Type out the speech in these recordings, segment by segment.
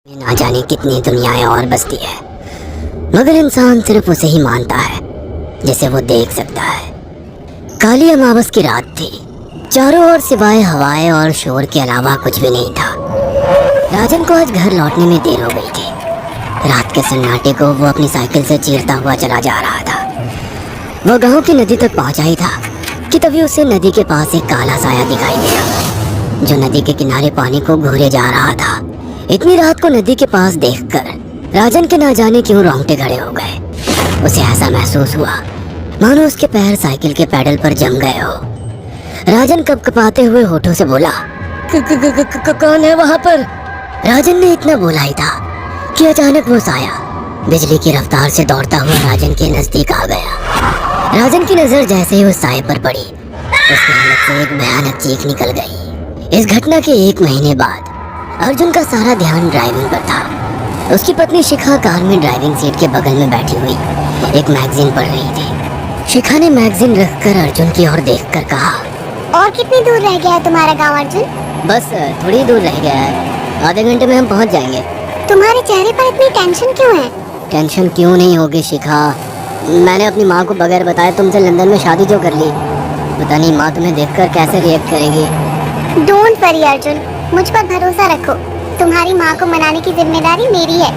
ना जाने कितनी दुनियाएं और बसती है, मगर इंसान सिर्फ उसे ही मानता है जिसे वो देख सकता है। काली अमावस की रात थी। चारों ओर सिवाय हवाएं और शोर के अलावा कुछ भी नहीं था। राजन को आज घर लौटने में देर हो गई थी। रात के सन्नाटे को वो अपनी साइकिल से चीरता हुआ चला जा रहा था। वो गांव की नदी तक पहुंचा ही था कि तभी उसे नदी के पास एक काला साया दिखाई दिया जो नदी के किनारे पानी को घूरे जा रहा था। इतनी रात को नदी के पास देखकर राजन के ना जाने क्यों रोंगटे खड़े हो गए। उसे ऐसा महसूस हुआ मानो उसके पैर साइकिल के पैडल पर जम गए हो। राजन कपकपाते हुए होठों से बोला, कौन है वहां पर? राजन ने इतना बोला ही था कि अचानक वो साया बिजली की रफ्तार से दौड़ता हुआ राजन के नजदीक आ गया। राजन की नजर जैसे ही उस साये पर पड़ी, उसके हालत से एक भयानक चीख निकल गई। इस घटना के 1 महीने बाद अर्जुन का सारा ध्यान ड्राइविंग पर था। उसकी पत्नी शिखा कार में ड्राइविंग सीट के बगल में बैठी हुई एक मैगजीन पढ़ रही थी। शिखा ने मैगजीन रखकर अर्जुन की ओर देखकर कहा, और कितनी दूर रह गया है तुम्हारा गांव अर्जुन? बस थोड़ी दूर रह गया है, आधे घंटे में हम पहुंच जाएंगे। तुम्हारे चेहरे पर इतनी टेंशन क्यों है? टेंशन क्यों नहीं होगी शिखा, मैंने अपनी माँ को बगैर बताए तुमसे लंदन में शादी जो कर ली। पता नहीं माँ तुम्हें देखकर कैसे रिएक्ट करेगी। डोंट वरी अर्जुन, मुझ पर भरोसा रखो। तुम्हारी माँ को मनाने की जिम्मेदारी मेरी है।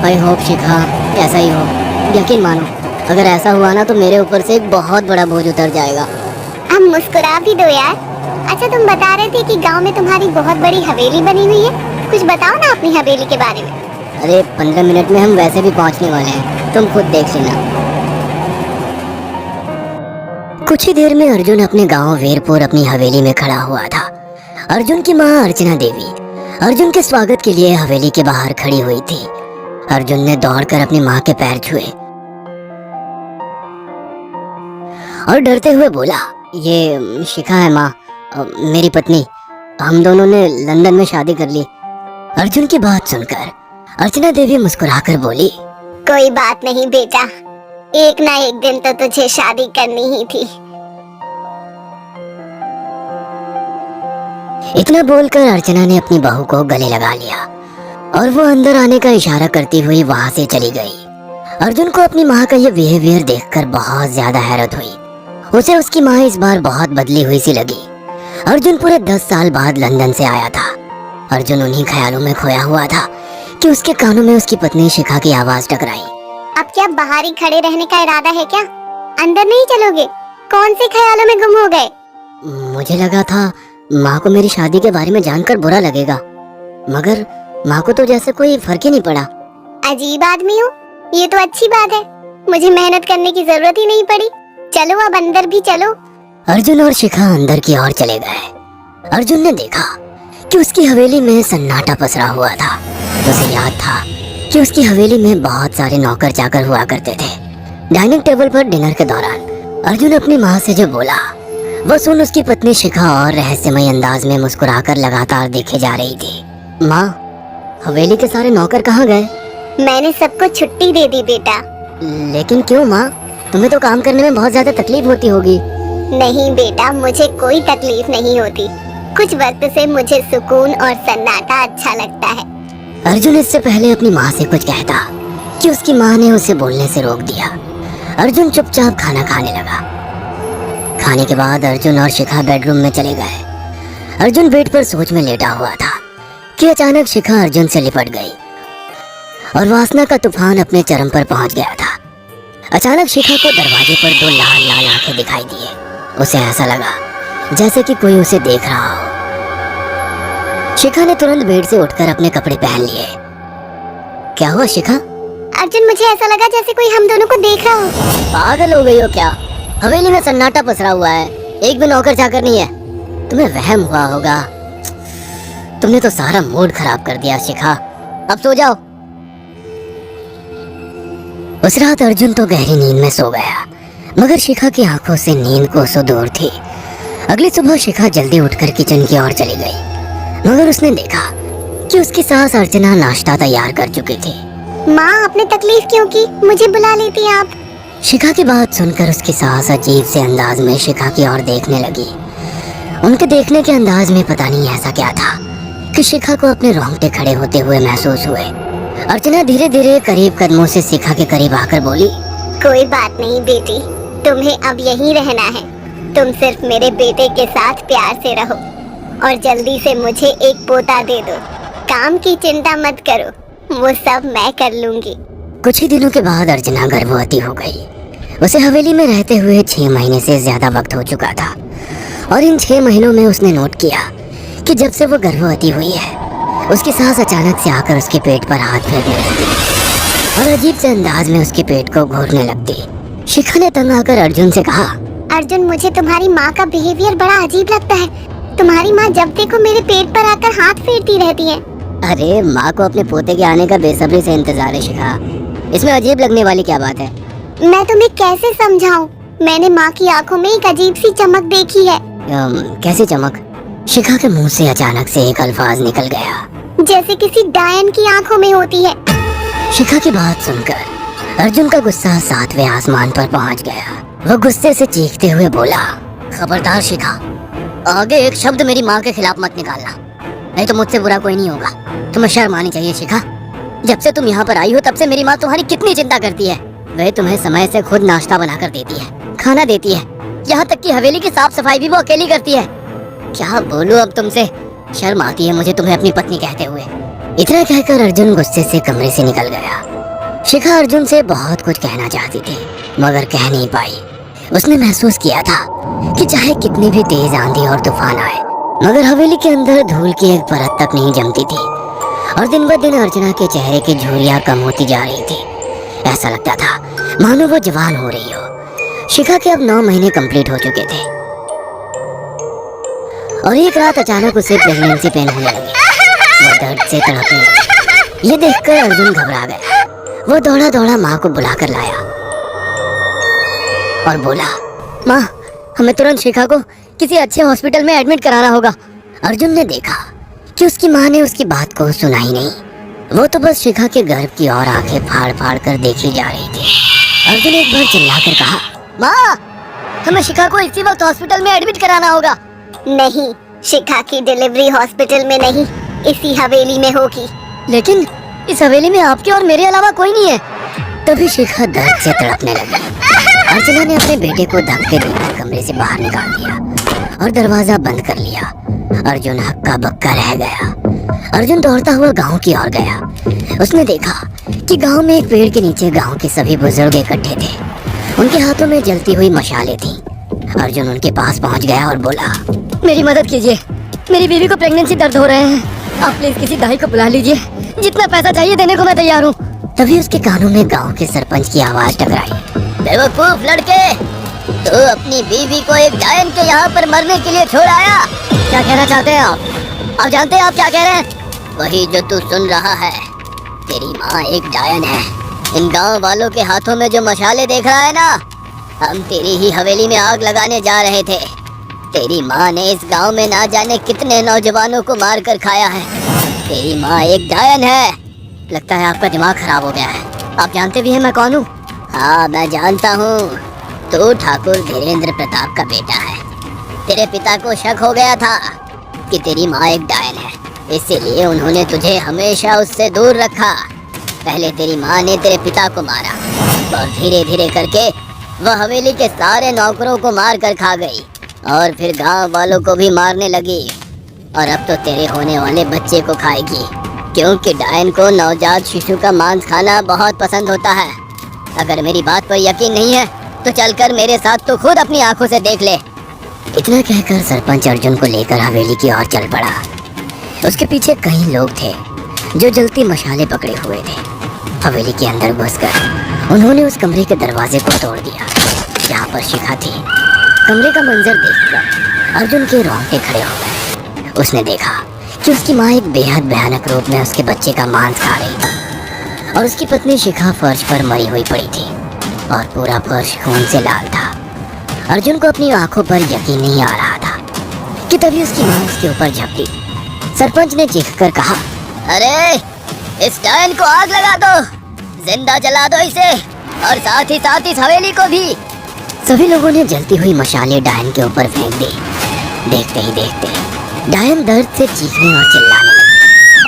आई होप शिखा ऐसा ही हो। यकीन मानो अगर ऐसा हुआ ना तो मेरे ऊपर से एक बहुत बड़ा बोझ उतर जाएगा। अब मुस्कुरा भी दो यार। अच्छा, तुम बता रहे थे कि गांव में तुम्हारी बहुत बड़ी हवेली बनी हुई है, कुछ बताओ ना अपनी हवेली के बारे में। अरे 15 मिनट में हम वैसे भी पहुंचने वाले हैं, तुम खुद देख लेना। कुछ ही देर में अर्जुन अपने गांव वीरपुर अपनी हवेली में खड़ा हुआ था। अर्जुन की माँ अर्चना देवी अर्जुन के स्वागत के लिए हवेली के बाहर खड़ी हुई थी। अर्जुन ने दौड़कर अपनी माँ के पैर छुए और डरते हुए बोला, ये शिखा है माँ, मेरी पत्नी। हम दोनों ने लंदन में शादी कर ली। अर्जुन की बात सुनकर अर्चना देवी मुस्कुराकर बोली, कोई बात नहीं बेटा, एक ना एक दिन तो तुझे शादी करनी ही थी। इतना बोलकर अर्चना ने अपनी बहू को गले लगा लिया और वो अंदर आने का इशारा करती हुई वहां से चली गई। अर्जुन को अपनी माँ का ये बिहेवियर देखकर बहुत ज्यादा हैरत हुई। उसे उसकी माँ इस बार बहुत बदली हुई सी लगी। अर्जुन पूरे 10 साल बाद लंदन से आया था। अर्जुन उन्हीं ख्यालों में खोया हुआ था कि उसके कानों में उसकी पत्नी शिखा की आवाज टकराई। अब क्या बाहर ही खड़े रहने का इरादा है क्या? अंदर नहीं चलोगे? कौन से ख्यालों में गुम हो गए? मुझे लगा था माँ को मेरी शादी के बारे में जानकर बुरा लगेगा, मगर माँ को तो जैसे कोई फर्क ही नहीं पड़ा। अजीब आदमी हो, ये तो अच्छी बात है। मुझे मेहनत करने की जरूरत ही नहीं पड़ी। चलो अब अंदर भी चलो। अर्जुन और शिखा अंदर की ओर चले गए। अर्जुन ने देखा कि उसकी हवेली में सन्नाटा पसरा हुआ था। उसे याद था कि उसकी हवेली में बहुत सारे नौकर चाकर हुआ करते थे। डाइनिंग टेबल पर डिनर के दौरान अर्जुन अपनी माँ से जो बोला वो सुन उसकी पत्नी शिखा और रहस्यमय अंदाज में मुस्कुराकर लगातार देखे जा रही थी। माँ, हवेली के सारे नौकर कहाँ गए? मैंने सबको छुट्टी दे दी बेटा। लेकिन क्यों माँ, तुम्हें तो काम करने में बहुत ज्यादा तकलीफ होती होगी। नहीं बेटा, मुझे कोई तकलीफ नहीं होती। कुछ वक्त से मुझे सुकून और सन्नाटा अच्छा लगता है। अर्जुन इससे पहले अपनी माँ से कुछ कहता कि उसकी माँ ने उसे बोलने से रोक दिया। अर्जुन चुपचाप खाना खाने लगा। खाने के बाद अर्जुन और शिखा बेडरूम में चले गए। अर्जुन बेड पर सोच में लेटा हुआ था कि अचानक शिखा अर्जुन से लिपट गई और वासना का तूफान अपने चरम पर पहुंच गया था। अचानक शिखा को दरवाजे पर 2 लाल लाल आंखें दिखाई दिए। उसे ऐसा लगा जैसे कि कोई उसे देख रहा हो। शिखा ने तुरंत बेड से उठकर अपने कपड़े पहन लिए। क्या हुआ शिखा? अर्जुन, मुझे ऐसा लगा जैसे कोई हम दोनों को देख रहा हो। पागल हो गई हो क्या? हवेली में सन्नाटा पसरा हुआ है, एक भी नौकर चाकर नहीं है। तुम्हें वहम हुआ होगा। तुमने तो सारा मूड खराब कर दिया शिखा, अब सो जाओ। उस रात अर्जुन तो गहरी नींद में सो गया, मगर शिखा की आंखों से नींद कोसों दूर थी। अगली सुबह शिखा जल्दी उठकर किचन की ओर चली गई, मगर उसने देखा कि उसकी सास अर्चना नाश्ता तैयार कर चुकी थी। माँ, आपने तकलीफ क्यों की? मुझे बुला लेती आप। शिखा की बात सुनकर उसकी सास अजीब से अंदाज में शिखा की ओर देखने लगी। उनके देखने के अंदाज में पता नहीं ऐसा क्या था कि शिखा को अपने रोंगटे खड़े होते हुए महसूस हुए। अर्चना धीरे धीरे करीब कदमों से शिखा के करीब आकर बोली, कोई बात नहीं बेटी, तुम्हें अब यहीं रहना है। तुम सिर्फ मेरे बेटे के साथ प्यार से रहो और जल्दी से मुझे एक पोता दे दो। काम की चिंता मत करो, वो सब मैं कर लूंगी। कुछ ही दिनों के बाद अर्चना गर्भवती हो गई। उसे हवेली में रहते हुए 6 महीने से ज्यादा वक्त हो चुका था और इन 6 महीनों में उसने नोट किया कि जब से वो गर्भवती हुई है उसकी सास अचानक से आकर उसके पेट पर हाथ फेरने लगती और अजीब से अंदाज में उसके पेट को घोटने लगती। शिखा ने तंग आकर अर्जुन से कहा, अर्जुन, मुझे तुम्हारी माँ का बिहेवियर बड़ा अजीब लगता है। तुम्हारी माँ जब देखो मेरे पेट पर आकर हाथ फेरती रहती है। अरे माँ को अपने पोते के आने का बेसब्री से इंतजार है शिखा, इसमें अजीब लगने वाली क्या बात है? मैं तुम्हें कैसे समझाऊं? मैंने माँ की आंखों में एक अजीब सी चमक देखी है। कैसी चमक? शिखा के मुंह से अचानक से एक अल्फाज निकल गया, जैसे किसी डायन की आंखों में होती है। शिखा की बात सुनकर अर्जुन का गुस्सा 7वें आसमान पर पहुंच गया। वो गुस्से से चीखते हुए बोला, खबरदार शिखा, आगे एक शब्द मेरी माँ के खिलाफ मत निकालना, नहीं तो मुझसे बुरा कोई नहीं होगा। तुम्हें शर्म आनी चाहिए शिखा। जब से तुम यहाँ पर आई हो तब से मेरी माँ तुम्हारी कितनी चिंता करती है। वह तुम्हें समय से खुद नाश्ता बना कर देती है, खाना देती है, यहाँ तक कि हवेली की साफ सफाई भी वो अकेली करती है। क्या बोलूं अब तुमसे, शर्म आती है मुझे तुम्हें अपनी पत्नी कहते हुए। इतना कहकर अर्जुन गुस्से से कमरे से निकल गया। शिखा अर्जुन से बहुत कुछ कहना चाहती थी मगर कह नहीं पाई। उसने महसूस किया था कि चाहे कितनी भी तेज आंधी और तूफान आए मगर हवेली के अंदर धूल की एक परत तक नहीं जमती थी और दिन ब दिन अर्चना के चेहरे की झुर्रियां कम होती जा रही थी। ऐसा लगता था मानो वो जवान हो रही हो। शिखा के अब 9 महीने कंप्लीट हो चुके थे और एक रात अचानक उसे प्रेगनेंसी पेन होने लगी। वो दर्द से तड़पने लगी। ये देखकर अर्जुन घबरा गया। वो दौड़ा दौड़ा माँ को बुलाकर लाया और बोला, माँ, हमें तुरंत शिखा को किसी अच्छे हॉस्पिटल में एडमिट कराना होगा। अर्जुन ने देखा कि उसकी माँ ने उसकी बात को सुना ही नहीं। वो तो बस शिखा के गर्भ की ओर आंखें फाड़ फाड़ कर देखी जा रही थी। अर्जुन एक बार चिल्लाकर कहा, माँ, हमें शिखा को इसी वक्त हॉस्पिटल में एडमिट कराना होगा। नहीं, शिखा की डिलीवरी हॉस्पिटल में नहीं, इसी हवेली में होगी। लेकिन इस हवेली में आपके और मेरे अलावा कोई नहीं है। तभी शिखा दर्द से तड़पने लगी। अर्चना ने अपने बेटे को धक्के देकर कमरे से बाहर निकाल दिया और दरवाजा बंद कर लिया। अर्जुन हक्का बक्का रह गया। अर्जुन दौड़ता हुआ गांव की ओर गया। उसने देखा कि गांव में एक पेड़ के नीचे गांव के सभी बुजुर्ग इकट्ठे थे। उनके हाथों में जलती हुई मशालें थीं। अर्जुन उनके पास पहुंच गया और बोला, मेरी मदद कीजिए, मेरी बीवी को प्रेगनेंसी दर्द हो रहे हैं। आप प्लीज किसी दाई को बुला लीजिए, जितना पैसा चाहिए देने को मैं तैयार हूँ। तभी उसके कानों में गांव के सरपंच की आवाज टकराई, बेवकूफ लड़के, तू अपनी बीवी को एक डायन के यहाँ पर मरने के लिए छोड़ आया। क्या कहना चाहते हैं आप? आप जानते हैं आप क्या कह रहे हैं? वही जो तू सुन रहा है, तेरी माँ एक डायन है। इन गांव वालों के हाथों में जो मशाले देख रहा है ना, हम तेरी ही हवेली में आग लगाने जा रहे थे। तेरी माँ ने इस गांव में ना जाने कितने नौजवानों को मार कर खाया है। तेरी माँ एक डायन है। लगता है आपका दिमाग खराब हो गया है। आप जानते भी हैं मैं कौन हूँ? हाँ, मैं जानता हूँ। तू ठाकुर धीरेन्द्र प्रताप का बेटा है। तेरे पिता को शक हो गया था कि तेरी माँ एक डायन है, इसीलिए उन्होंने तुझे हमेशा उससे दूर रखा। पहले तेरी माँ ने तेरे पिता को मारा और धीरे धीरे करके वह हवेली के सारे नौकरों को मार कर खा गई और फिर गांव वालों को भी मारने लगी। और अब तो तेरे होने वाले बच्चे को खाएगी, क्योंकि डायन को नवजात शिशु का मांस खाना बहुत पसंद होता है। अगर मेरी बात पर यकीन नहीं है तो चलकर मेरे साथ तो खुद अपनी आंखों से देख ले। इतना कहकर सरपंच अर्जुन को लेकर हवेली की ओर चल पड़ा। उसके पीछे कई लोग थे जो जलती मशाले पकड़े हुए थे। हवेली के अंदर घुसकर उन्होंने उस कमरे के दरवाजे को तोड़ दिया जहाँ पर शिखा थी। कमरे का मंजर देखकर अर्जुन के रोंगटे खड़े हो गए। उसने देखा कि उसकी माँ एक बेहद भयानक रूप में उसके बच्चे का मांस खा रही थी और उसकी पत्नी शिखा फर्श पर मरी हुई पड़ी थी और पूरा फर्श खून से लाल था। अर्जुन को अपनी आंखों पर यकीन नहीं आ रहा था कि तभी उसकी माँ उसके ऊपर झपटी। सरपंच ने चीखकर कहा, अरे इस डायन को आग लगा दो, जिंदा जला दो इसे और साथ ही इस हवेली को भी। सभी लोगों ने जलती हुई मशाले डायन के ऊपर फेंक दी। देखते ही देखते डायन दर्द से चीखने और चिल्लाने लगी।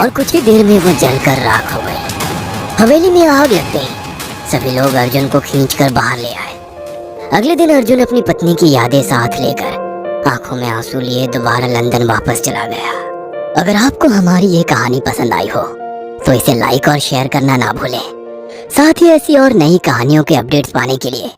और कुछ ही देर में वो जलकर राख हो गई। हवेली में आग लग गई। सभी लोग अर्जुन को खींचकर बाहर ले आए। अगले दिन अर्जुन अपनी पत्नी की यादें साथ लेकर आंखों में आंसू लिए दोबारा लंदन वापस चला गया। अगर आपको हमारी ये कहानी पसंद आई हो तो इसे लाइक और शेयर करना ना भूलें। साथ ही ऐसी और नई कहानियों के अपडेट्स पाने के लिए